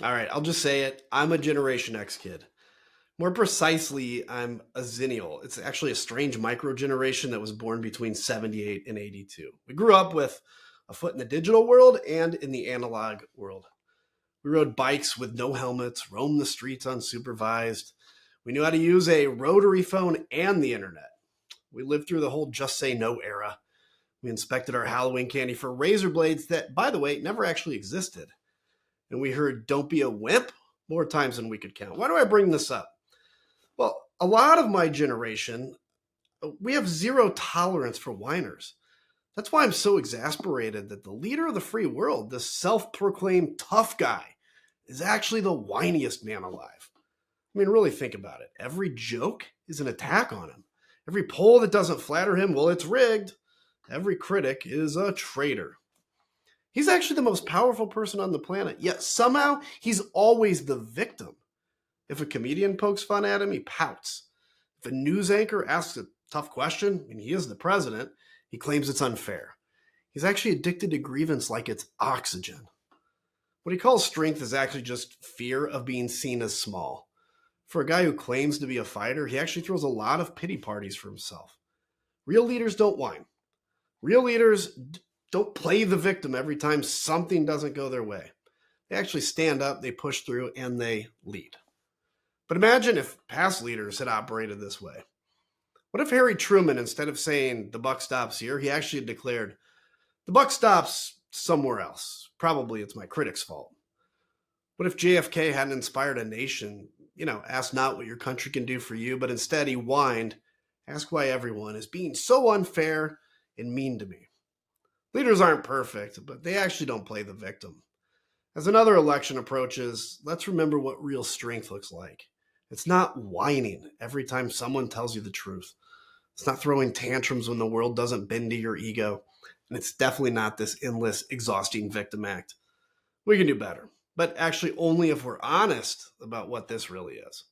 All right, I'll just say it. I'm a Generation X kid. More precisely, I'm a Zennial. It's actually a strange micro generation that was born between 78 and 82. We grew up with a foot in the digital world and in the analog world. We rode bikes with no helmets, roamed the streets unsupervised. We knew how to use a rotary phone and the internet. We lived through the whole just say no era. We inspected our Halloween candy for razor blades that, by the way, never actually existed. And we heard "don't be a wimp" more times than we could count. Why do I bring this up? Well, a lot of my generation, we have zero tolerance for whiners. That's why I'm so exasperated that the leader of the free world, this self proclaimed tough guy, is actually the whiniest man alive. I mean, really think about it. Every joke is an attack on him. Every poll that doesn't flatter him, well, it's rigged. Every critic is a traitor. He's actually the most powerful person on the planet, yet somehow he's always the victim. If a comedian pokes fun at him, he pouts. If a news anchor asks a tough question, and he is the president, he claims it's unfair. He's actually addicted to grievance like it's oxygen. What he calls strength is actually just fear of being seen as small. For a guy who claims to be a fighter, he actually throws a lot of pity parties for himself. Real leaders don't whine. Real leaders don't play the victim every time something doesn't go their way. They actually stand up, they push through, and they lead. But imagine if past leaders had operated this way. What if Harry Truman, instead of saying "the buck stops here," he actually declared, "the buck stops somewhere else. Probably it's my critics' fault." What if JFK hadn't inspired a nation, ask not what your country can do for you, but instead he whined, "ask why everyone is being so unfair and mean to me." Leaders aren't perfect, but they actually don't play the victim. As another election approaches, let's remember what real strength looks like. It's not whining every time someone tells you the truth. It's not throwing tantrums when the world doesn't bend to your ego. And it's definitely not this endless, exhausting victim act. We can do better, but actually only if we're honest about what this really is.